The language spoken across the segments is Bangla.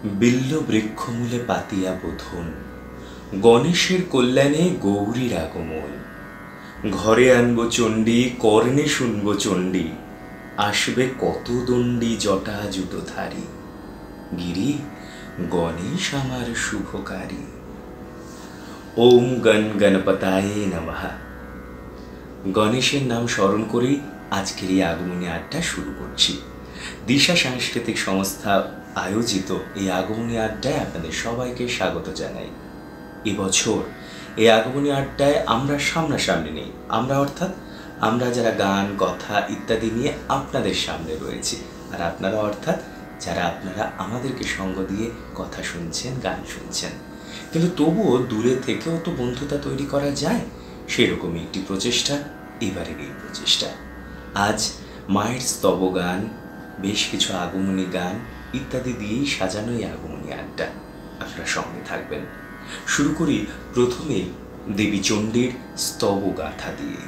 बिल्ल बृक्षमूले पातिया बोधन गणेशेर कल्याणे गौरीर आगमन घरे आनबो चंडी कर्णे शुनबो चंडी आसबे कत दंडी जटा जुटोधारी गिरी गणेश आमार शुभकारी। ओम गण गणपताय नमः। गणेशेर नाम स्मरण करेई आजकेर এই আগমনী আড্ডা शुरू करছি। दिशा सांस्कृतिक संस्था आयोजित এই আগমনী আড্ডায় আপনাদের সবাইকে স্বাগত জানাই। এবছর এই আগমনী আড্ডায় আমরা সামনাসামনি নেই, আমরা অর্থাৎ আমরা যারা গান কথা ইত্যাদি নিয়ে আপনাদের সামনে রয়েছি, আর আপনারা অর্থাৎ যারা আপনারা আমাদেরকে সঙ্গ দিয়ে কথা শুনছেন গান শুনছেন। কিন্তু তবুও দূরে থেকেও তো বন্ধুতা তৈরি করা যায়, সেরকমই একটি প্রচেষ্টা এবারের এই প্রচেষ্টা। আজ মায়ের স্তব গান, বেশ কিছু আগমনী গান ইত্যাদি দিয়েই সাজানো এই আগমনী আড্ডা, আপনারা সঙ্গে থাকবেন। শুরু করি প্রথমে দেবী চণ্ডীর স্তব গাথা দিয়ে।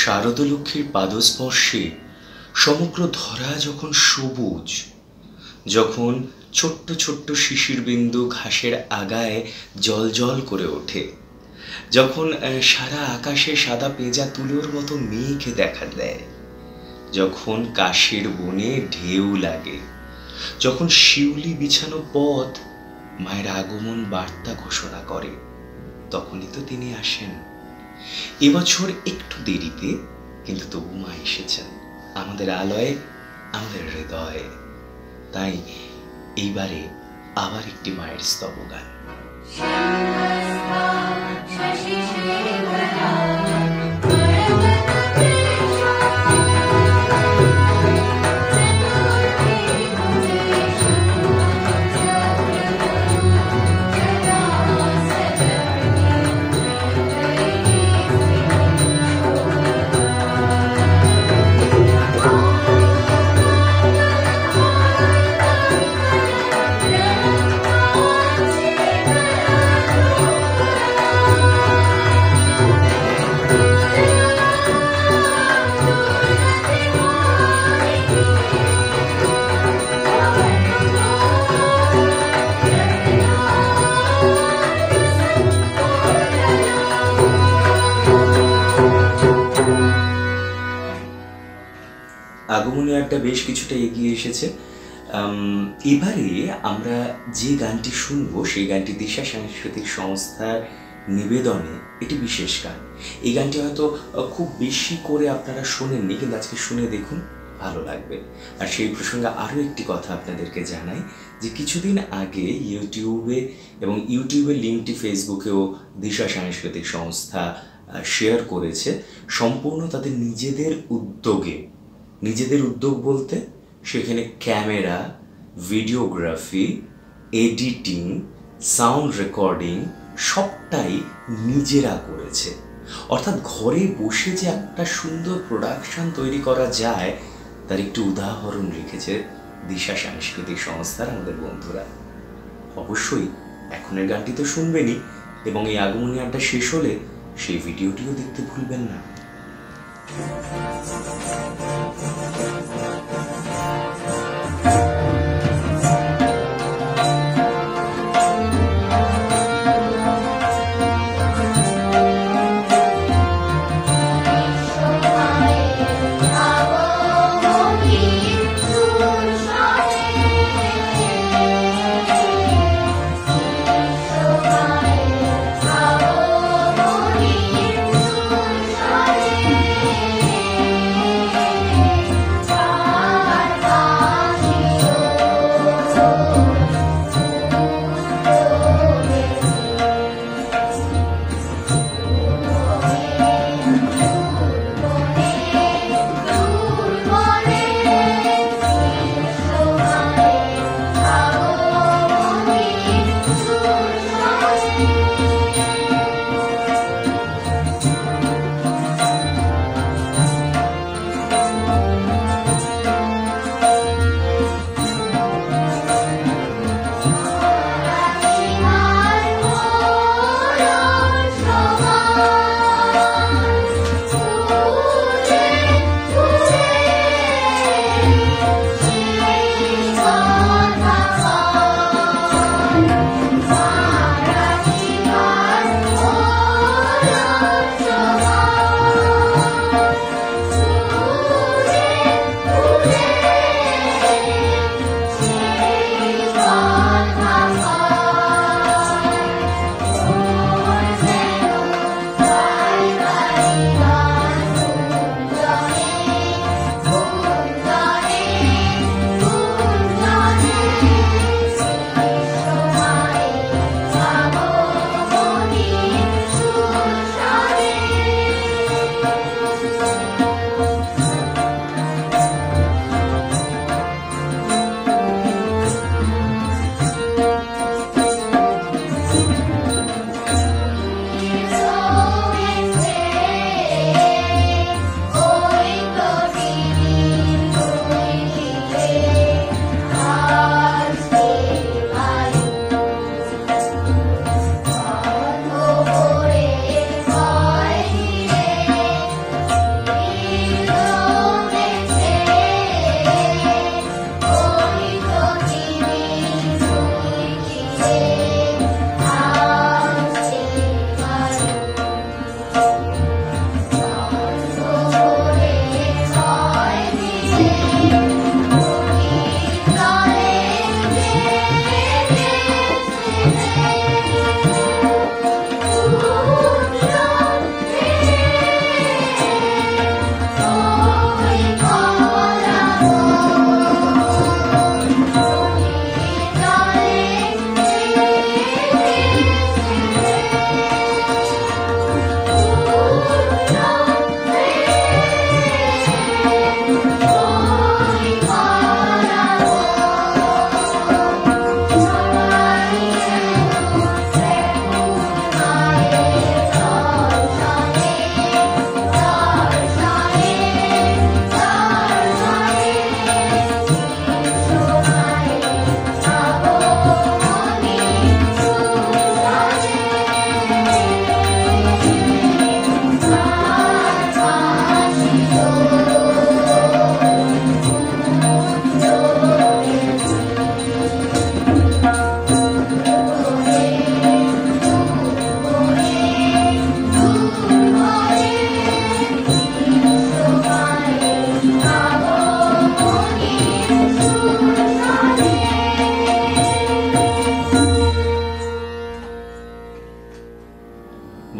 শারদলক্ষ্মীর পাদস্পর্শে সমগ্র ধরা যখন সবুজ, যখন ছোট্ট ছোট্ট শিশির বিন্দু ঘাসের আগায় জল জল করে ওঠে, যখন সারা আকাশে সাদা পেঁজা তুলোর মতো মেঘ দেখা দেয়, যখন কাশের বনে ঢেউ লাগে, যখন শিউলি বিছানো পথ মায়ের আগমন বার্তা ঘোষণা করে, তখনই তো তিনি আসেন। এবছর একটু দেরিতে, কিন্তু তবু মা এসেছেন আমাদের আলয়ে, আমাদের হৃদয়ে। তাই এইবারে আবার একটি মায়ের স্তব গান। আগমনী আড্ডা বেশ কিছুটা এগিয়ে এসেছে। এবারে আমরা যে গানটি শুনবো সেই গানটি দিশা সাংস্কৃতিক সংস্থার নিবেদনে একটি বিশেষ গান। এই গানটি হয়তো খুব বেশি করে আপনারা শোনেননি, কিন্তু আজকে শুনে দেখুন, ভালো লাগবে। আর সেই প্রসঙ্গে আরও একটি কথা আপনাদেরকে জানাই যে কিছুদিন আগে ইউটিউবে, এবং ইউটিউবের লিঙ্কটি ফেসবুকেও দিশা সাংস্কৃতিক সংস্থা শেয়ার করেছে, সম্পূর্ণ তাদের নিজেদের উদ্যোগে। নিজেদের উদ্যোগ বলতে সেখানে camera, videography, editing, sound recording সবটাই নিজেরা করেছে। অর্থাৎ ঘরে বসে যে একটা সুন্দর প্রোডাকশন তৈরি করা যায় তার একটি উদাহরণ রেখেছে দিশা সাংস্কৃতিক সংস্থার আমাদের বন্ধুরা। অবশ্যই এখনের গানটি তো শুনবেনই, এবং এই আগমনী আড্ডা শেষ হলে সেই ভিডিওটিও দেখতে ভুলবেন না।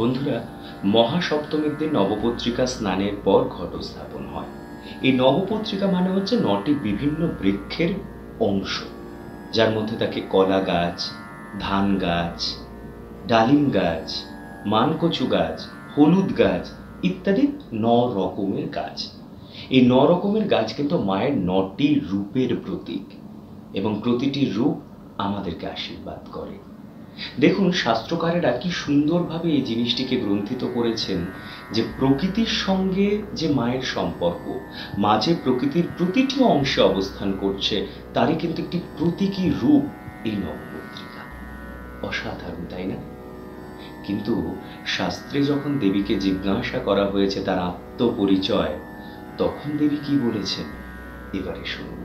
বন্ধুরা, মহাসপ্তমীর দিন নবপত্রিকা স্নানের পর ঘটস্থাপন হয়। এই নবপত্রিকা মানে হচ্ছে ৯টি বিভিন্ন বৃক্ষের অংশ, যার মধ্যে থাকে কলা গাছ, ধান গাছ, ডালিম গাছ, মানকচু গাছ, হলুদ গাছ ইত্যাদি ৯ রকমের গাছ। এই ৯ রকমের গাছ কিন্তু মায়ের ৯টি রূপের প্রতীক, এবং প্রতিটি রূপ আমাদেরকে আশীর্বাদ করে। দেখুন, শাস্ত্রকারেরা কি সুন্দরভাবে এই জিনিসটিকে গ্রন্থিত করেছেন যে প্রকৃতির সঙ্গে যে মায়ের সম্পর্ক, মা যে প্রকৃতির প্রতিটি অংশে অবস্থান করছে, তারই কিন্তু একটি প্রতীকী রূপ এই নবপত্রিকা। অসাধারণ, তাই না? কিন্তু শাস্ত্রে যখন দেবীকে জিজ্ঞাসা করা হয়েছে তার আত্মপরিচয়, তখন দেবী কি বলেছেন এবারে শুনব।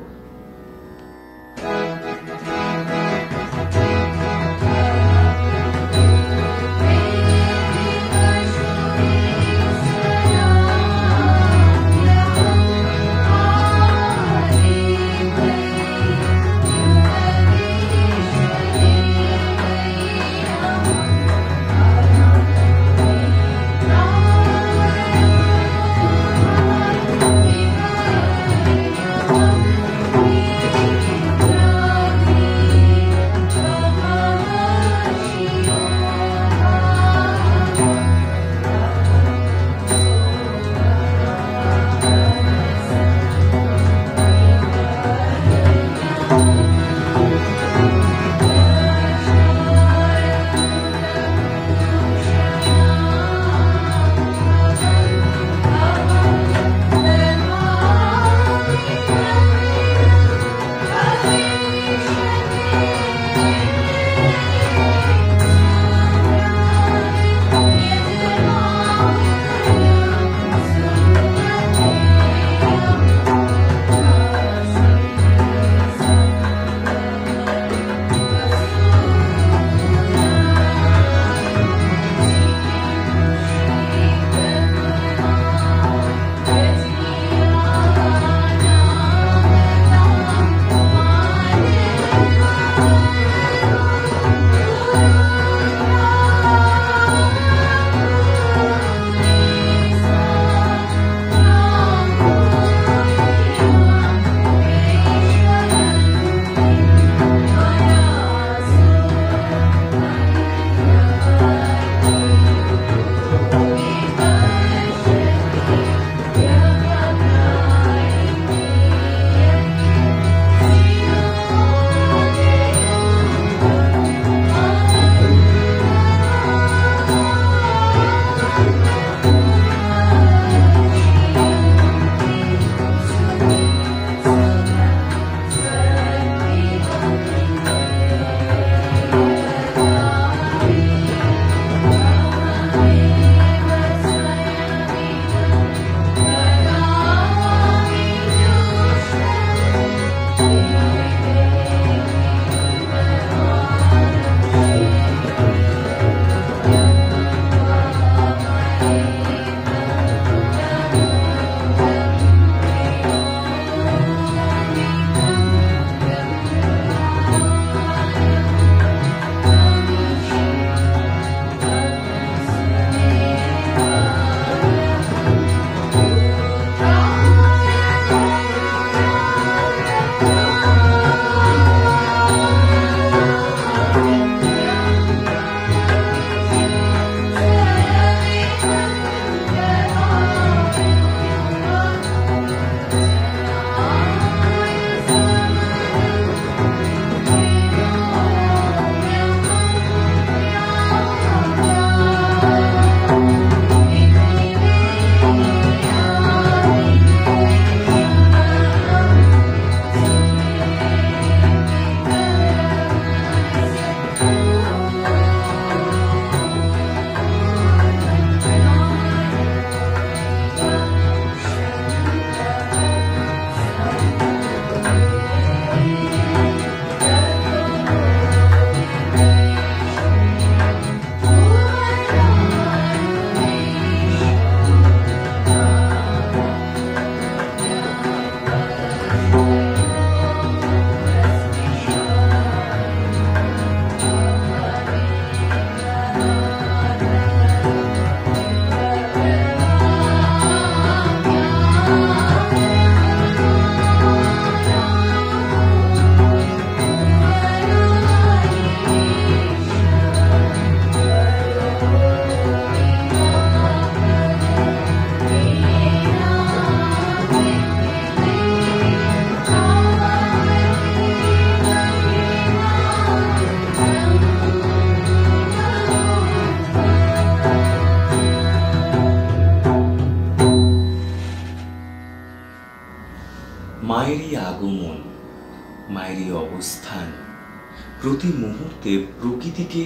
প্রতি মুহূর্তে প্রকৃতিকে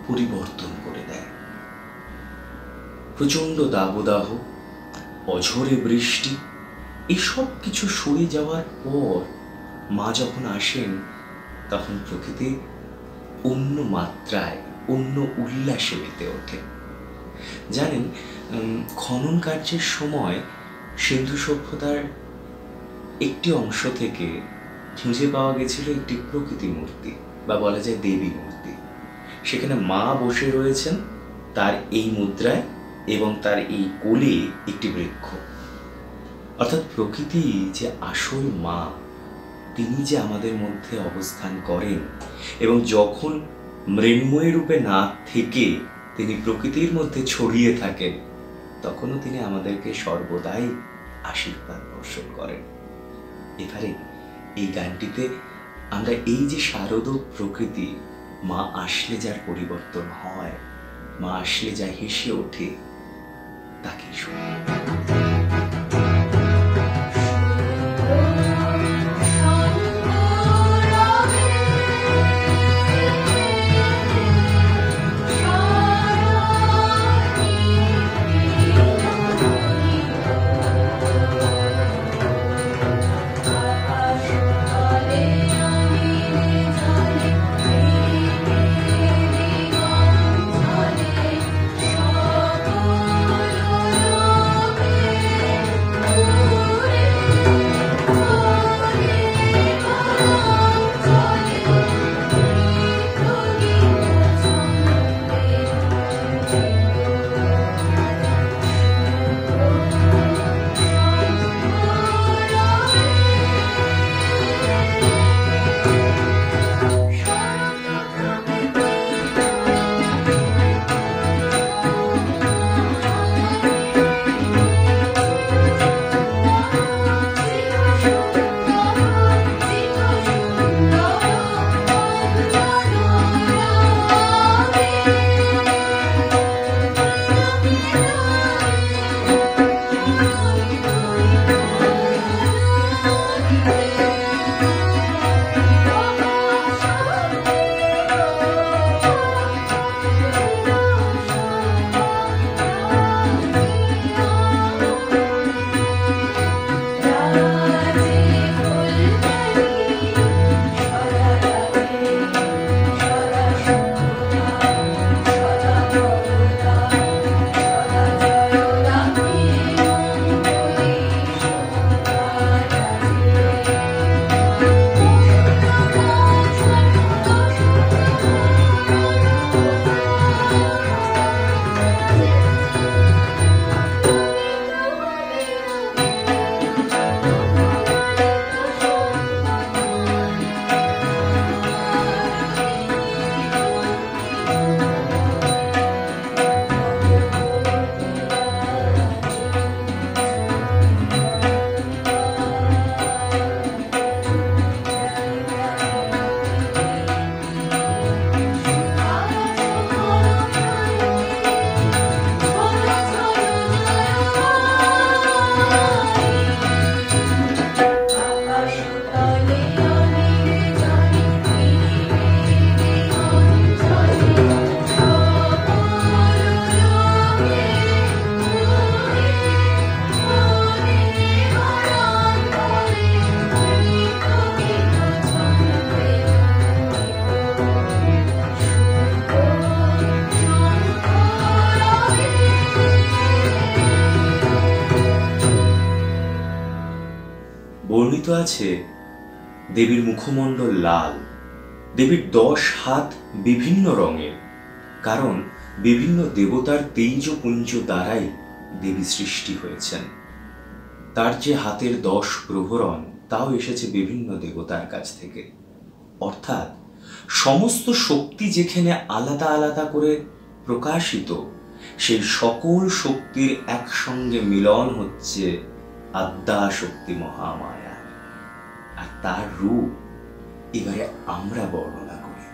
পরিবর্তন করে দেয়। প্রচণ্ড দাবদাহ, অঝোরে বৃষ্টি, এসব কিছু সরে যাওয়ার পর মা যখন আসেন তখন প্রকৃতি অন্য মাত্রায়, অন্য উল্লাসে মেতে ওঠে। জানেন, খনন কার্যের সময় সিন্ধু সভ্যতার একটি অংশ থেকে খুঁজে পাওয়া গেছিল একটি প্রকৃতি মূর্তি, বা বলা যায় দেবী মূর্তি। সেখানে মা বসে রয়েছেন তার এই মুদ্রায়, এবং তার এই কোলে একটি বৃক্ষ। অর্থাৎ প্রকৃতি যে আসল মা, তিনি যে আমাদের মধ্যে অবস্থান করেন, এবং যখন মৃন্ময়ী রূপে না থেকে তিনি প্রকৃতির মধ্যে ছড়িয়ে থাকেন, তখনও তিনি আমাদেরকে সর্বদাই আশীর্বাদ বর্ষণ করেন। এবারে এই গানটিতে আমরা এই যে শারদ প্রকৃতি, মা আসলে যার পরিবর্তন হয়, মা আসলে যা হেসে ওঠে, তাকেই শুনি। বর্ণিত আছে দেবীর মুখমণ্ডল লাল, দেবীর 10 হাত বিভিন্ন রঙের, কারণ বিভিন্ন দেবতার তেজপুঞ্জ দ্বারাই দেবী সৃষ্টি হয়েছেন। তার যে হাতের 10 প্রহরণ, তাও এসেছে বিভিন্ন দেবতার কাছ থেকে। অর্থাৎ সমস্ত শক্তি যেখানে আলাদা আলাদা করে প্রকাশিত, সেই সকল শক্তির একসঙ্গে মিলন হচ্ছে আদ্যা শক্তি মহামায়া। আর তার রূপ এবারে আমরা বর্ণনা করি।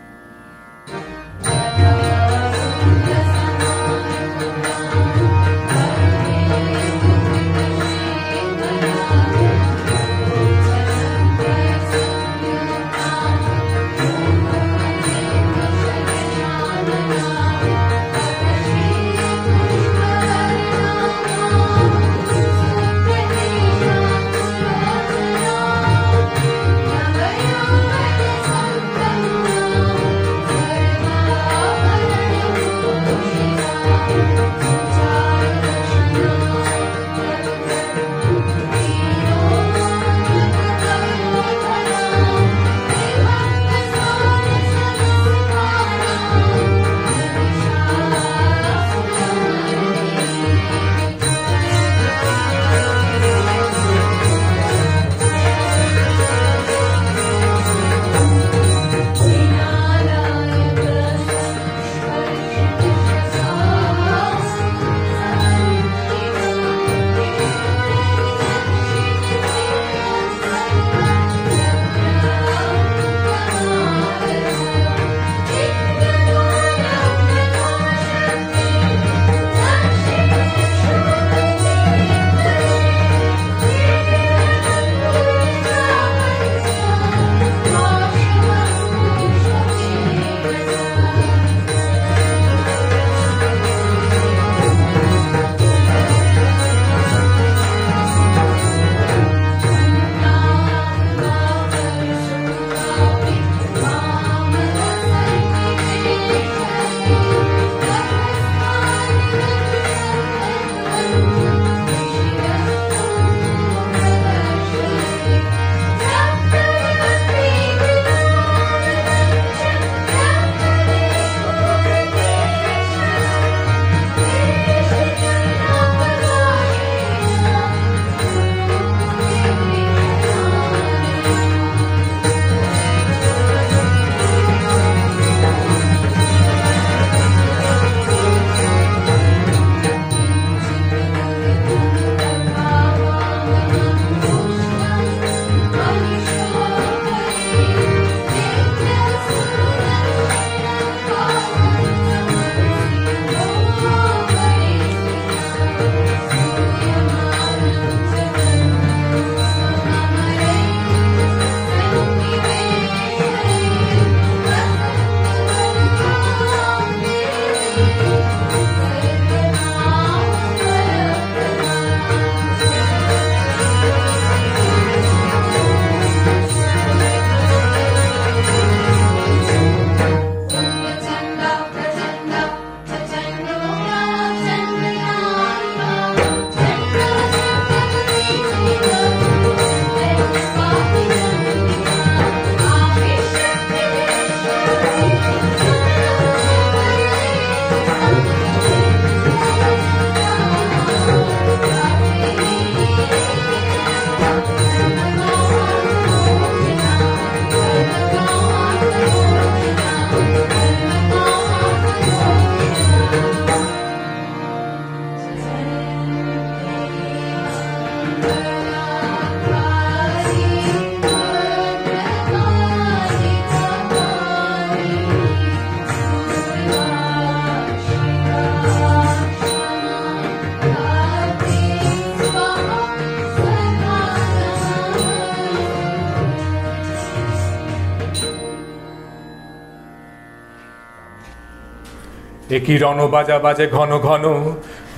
একই রণ বাজা বাজে ঘন ঘন,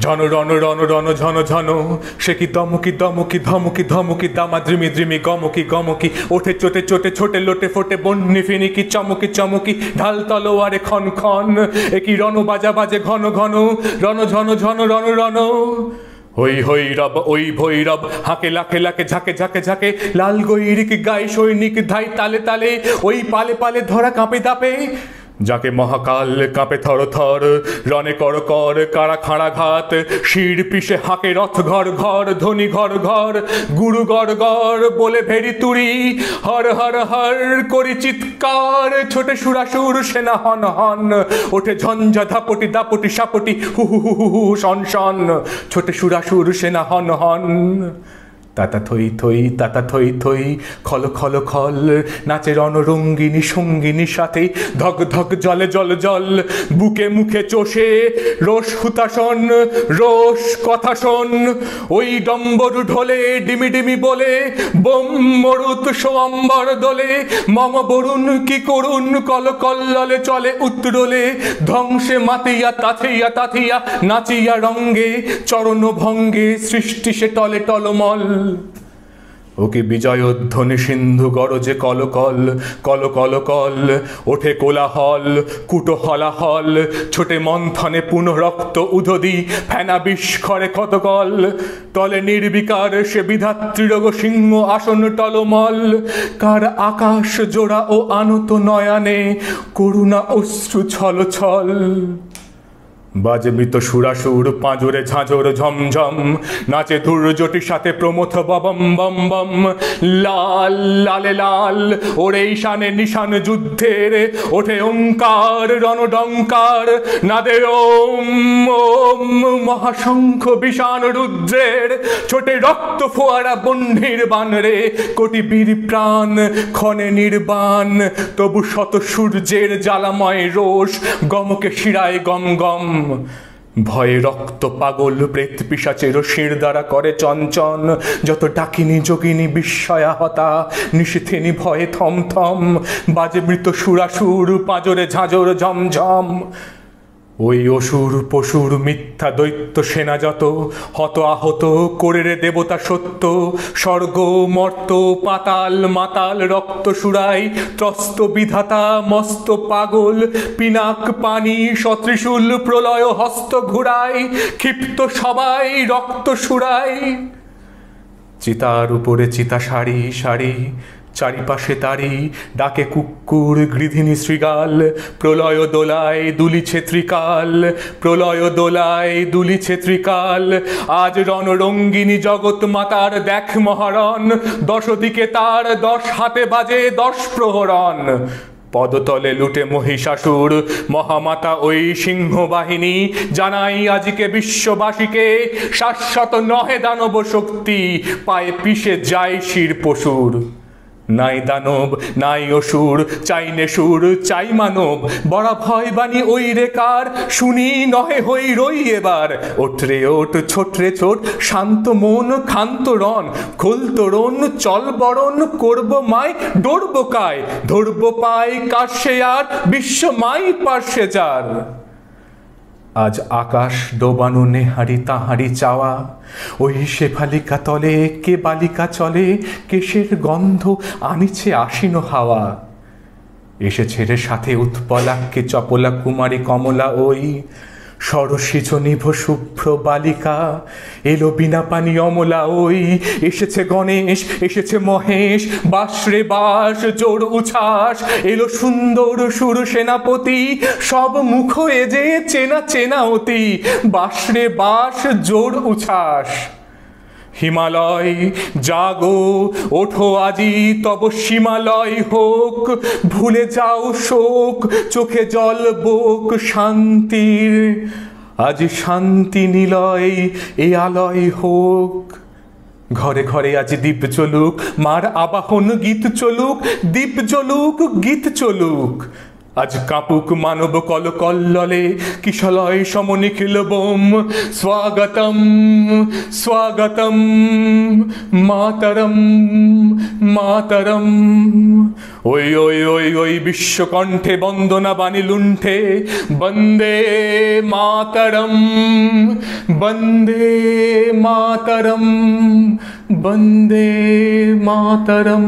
ঝন রণ রণ রণ ঝন ঝন, সে কি দমকি দমকি ধমকি ধমকি দামা দ্রিমি দ্রিমি গমকি গমকি, ওঠে চোটে চোটে ছোটে লোটে ফোটে বন্যি ফিনিকি চমকি চমকি, ঢাল তলোয়ারে খন খন, একই রণ বাজা বাজে ঘন ঘন, রণ ঝন ঝন রণ রণ। হই হই রব ওই ভৈরব, হাঁকে লাখে লাখে ঝাঁকে ঝাঁকে ঝাঁকে, লাল গৈরিক গায়ে সৈনিক ধাই তালে তালে, ওই পালে পালে ধরা কাঁপে দাপে, যাকে মহাকাল কাঁপে থর থর, রণে কর কর কারা খাড়া ঘাত, শির পিষে হাঁকে রথ ঘর ঘর, ধ্বনি ঘর ঘর, গুরু গড় গড় বলে ভেরি তুরি, হর হর হর করি চিৎকার, ছোটে সুরাসুর সেনা হন হন, ওঠে ঝঞ্ঝা ধাপটি দাপটি সাপটি হু হু হু হু হু শন শন, ছোটে সুরাসুর সেনা হন হন। তাতা থই থই তাতা থই থই, খল খল খল, নাচে রণরঙ্গিনী সঙ্গিনী সাথে, ধক ধক জলে জল জল, বুকে মুখে চষে রোষ হুতাশন, রোষ কথা শোন, ওই ডম্বর ঢোলে ডিমি ডিমি বলে, বোম মরুত সোয়াম্বর দোলে, মম বরুণ কি করুন কল কল্ললে চলে উত্তরলে, ধ্বংসে মাতিয়া তাথিয়া তাথিয়া, নাচিয়া রঙ্গে চরণ ভঙ্গে, সৃষ্টি সে টলে টলমল। ওকে বিজয়োধ্বনি সিন্ধু গরজে কল কল, কল কল কল, ওঠে কোলাহল কুটো হলাহল, ছোটে মন্থনে পুনঃ রক্ত উদধি, ফেনা বিস্ফরে ক্ষতকল, তলে নির্বিকার সে বিধাত্রীরগ সিংহ আসন টলমল, কার আকাশ জোড়া ও আনত নয়নে করুণা অশ্রু ছল ছল। বাজে মৃত সুরাসুর পাঁজরে ঝাঁঝর ঝমঝম, নাচে ধূর্যটির সাথে প্রমথ ববম বম বম, লাল লালে লাল ওরে ঈশানে নিশান যুদ্ধের, ওঠে ওঙ্কার রণডঙ্কার, নাদে ওম ওম মহাশঙ্খ বিষাণ রুদ্রের, ছোটে রক্ত ফোয়ারা বহ্নির বানরে, কোটি বীর প্রাণ ক্ষণে নির্বাণ, তবু শত সূর্যের জ্বালাময় রোষ, গমকে শিরায় গম গম। ভয়ে রক্ত পাগল প্রেত পিশাচের শির দ্বারা করে চঞ্চন, যত ডাকিনী যোগিনী বিস্ময়া হতা, নিশিথিনী ভয়ে থম থম, বাজে মৃত সুরাসুর পাঁজরে ঝাঁঝর ঝমঝম। ওই অসুর পশুর মিথ্যা দৈত্য সেনা যত, হত আহত করে রে দেবতা সত্য, স্বর্গ মর্ত পাতাল মাতাল রক্ত সুরাই, ত্রস্ত বিধাতা মস্ত পাগল, পিনাক পানি সত্রিশূল প্রলয় হস্ত ঘুরাই, ক্ষিপ্ত সবাই রক্ত সুরাই। চিতার উপরে চিতা সারি সারি, চারিপাশে তারি ডাকে কুক্কুর গৃধিনী শ্রীগাল, প্রলয় দোলায় দুলিছে ত্রিকাল, প্রলয় দোলায় দুলিছে ত্রিকাল, আজ রণরঙ্গিনী জগৎ মাতার দেখ মহারণ, দশদিকে তার 10 হাতে বাজে 10 প্রহরণ। পদতলে লুটে মহিষাসুর মহামাতা ওই সিংহবাহিনী, জানাই আজকে বিশ্ববাসীকে, শাশ্বত নহে দানব শক্তি, পায়ে পিষে যায় শির পশুর। নাই দানব নাই অসুর, চাই নেশুর চাই মানব, বড়া ভয় বাণী ওই রেকার, শুনি নহে হই রই এবার। ওঠরে ওঠ ছোটরে ছোট, শান্ত মন ক্ষান্ত রণ, খোল তোরণ চল বরণ, করব মাই ডরব কায়, ধরব পায় কাশে আর, বিশ্ব মাই পার্শ্বে যার। আজ আকাশ ডোবানো নেহারি তাহারি চাওয়া, ওই শেফালিকা তলে কে বালিকা চলে, কেশের গন্ধ আনিছে আশিন হাওয়া। এসেছে রে সাথে উৎপলাকে চপলা কুমারী কমলা ওই, সরসিজ নিভ শুভ্র বালিকা, এলো বিনা পানি অমলা ওই। এসেছে গণেশ এসেছে মহেশ, বাস রে বাস জোর উচ্ছ্বাস, এলো সুন্দর সুর সেনাপতি, সব মুখ এ যে চেনা চেনা অতি, বাস রে বাস জোর উচ্ছ্বাস। হিমালয় জাগো ওঠো আজি তব সীমালয় হোক, ভুলে যাও শোক চোখে জল বোক শান্তির, আজ শান্তি নিলয় এ আলয় হোক। ঘরে ঘরে আজ দীপ চলুক, মার আবাহন গীত চলুক, দীপ জ্বলুক গীত চলুক, আজ কাপুক মানব কল কল্ললে কিশলয় সমনিখিল বোম স্বাগতম স্বাগতম মাতরম মাতরম। ওই ওই ওই ওই বিশ্বকণ্ঠে বন্দনা বাণী লুণ্ঠে বন্দে মাতরম বন্দে মাতরম বন্দে মাতরম।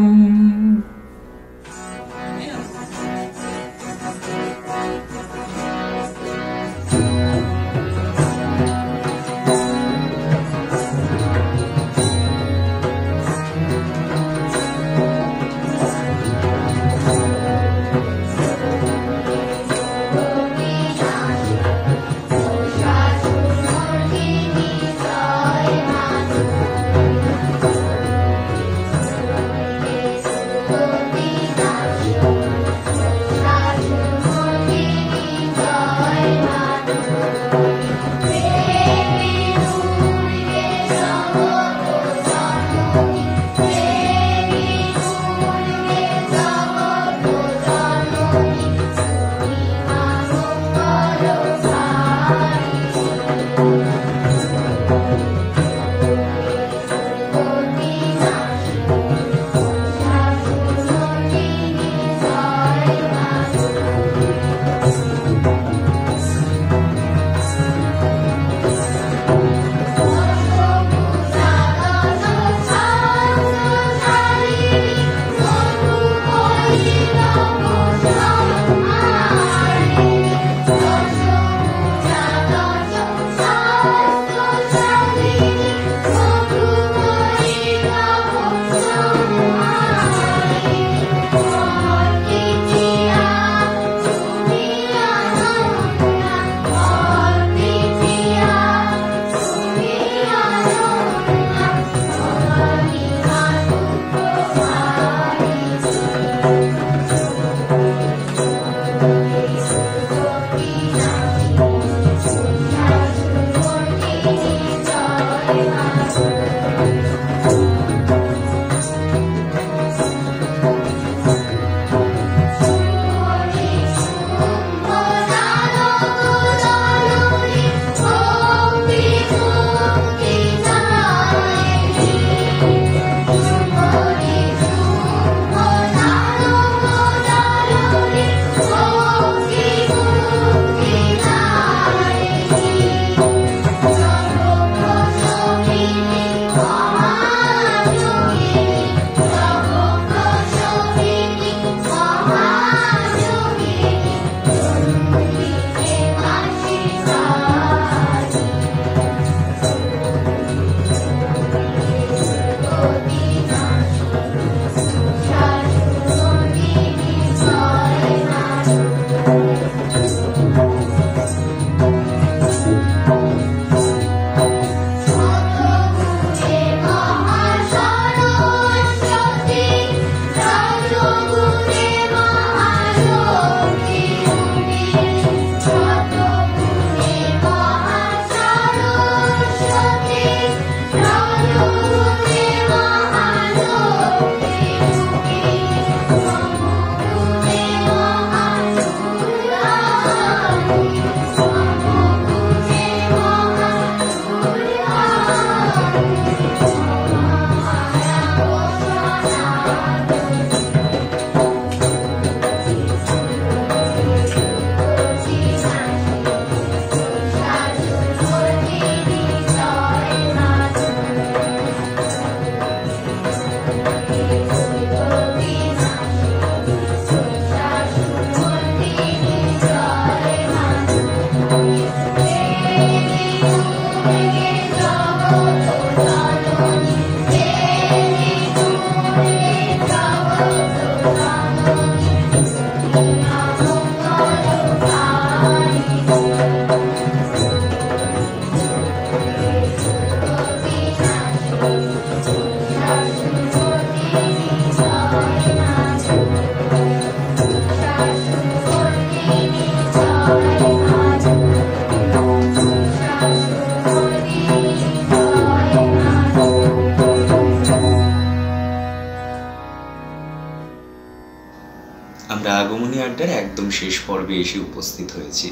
আমরা আগমনী আড্ডার এক একদম শেষ পর্বে এসে উপস্থিত হয়েছি।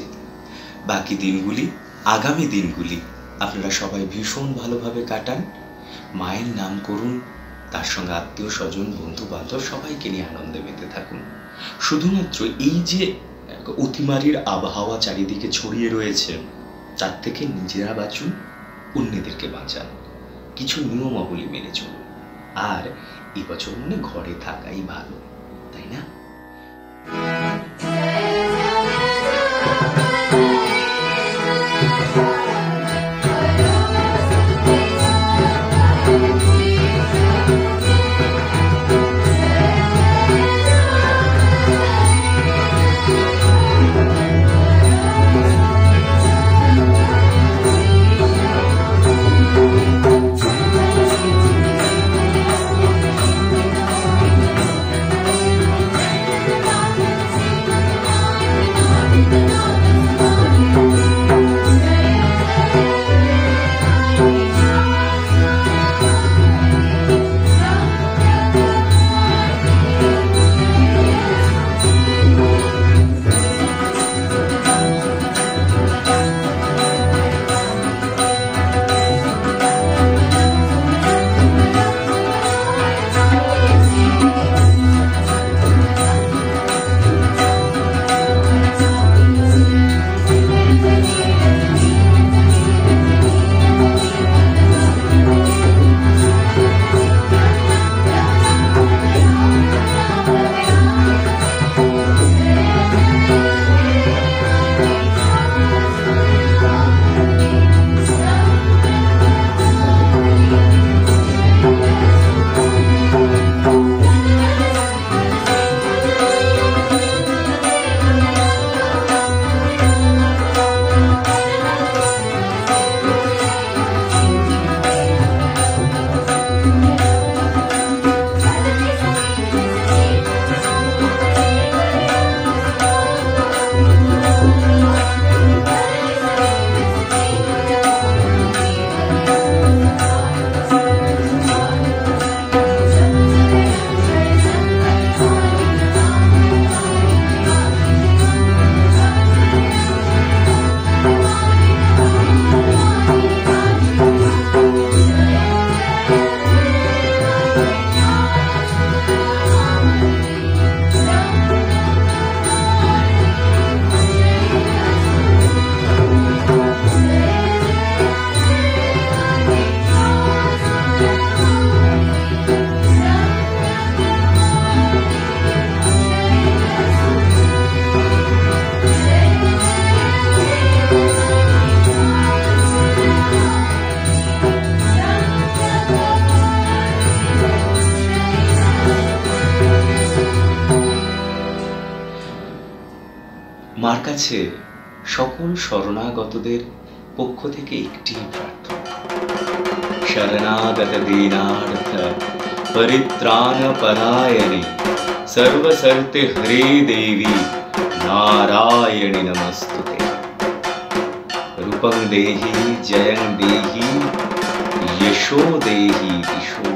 বাকি দিনগুলি, আগামী দিনগুলি আপনারা সবাই ভীষণ ভালোভাবে কাটান। মায়ের নাম করুন, তার সঙ্গে আত্মীয় স্বজন, বন্ধু বান্ধব সবাইকে নিয়ে আনন্দে মেতে থাকুন। শুধুমাত্র এই যে অতিমারির আবহাওয়া চারিদিকে ছড়িয়ে রয়েছে, তার থেকে নিজেরা বাঁচুন, অন্যদেরকে বাঁচান। কিছু নিয়মাবলী মেনে চলুন। আর এবছর মনে ঘরে থাকাই ভালো, তাই না? মার কাছে সকল শরণাগতদের পক্ষ থেকে একটি প্রার্থনা, শরণাগত দীনার্থ পরিত্রাণ পরায়ণে সর্বসর্তে হরে দেবী নারায়ণী নমস্তুতে। রূপং দেহি জয়ং দেহি यशो देहि दिशो